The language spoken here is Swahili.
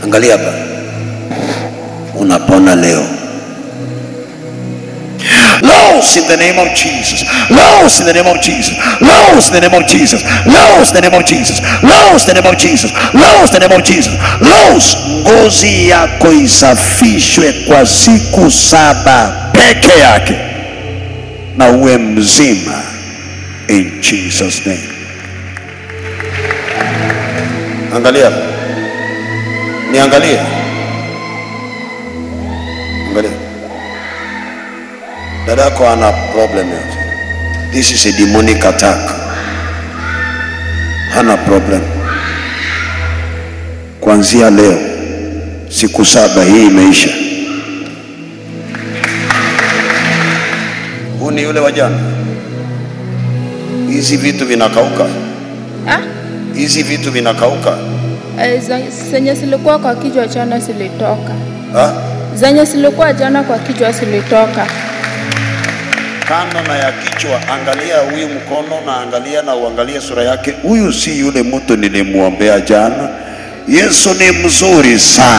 Angalia hapa. Unapona leo. Loose in the name of Jesus. Loose in the name of Jesus. Loose in the name of Jesus. Loose in the name of Jesus. Loose in the name of Jesus. Loose in the name of Jesus. Loose. Ngozi yako isafishwe kwa siku 7 peke yake na uwe mzima in Jesus name. Angalia. Niangalie. Angalia. Dadako ana problem yote. This is a demonic attack. Hana problem. Kuanzia leo siku 7 hii imeisha. Huni yule wa jana. Hizi vitu vinakauka. Hizi vitu vinakauka. Zenye silikuwa kwa kichwa jana silitoka. Zenye silikuwa jana kwa kichwa silitoka. Kando na ya kichwa, angalia huyu mkono na angalia na uangalie sura yake. Huyu si yule mtu nilimuombea jana. Yesu ni mzuri sana.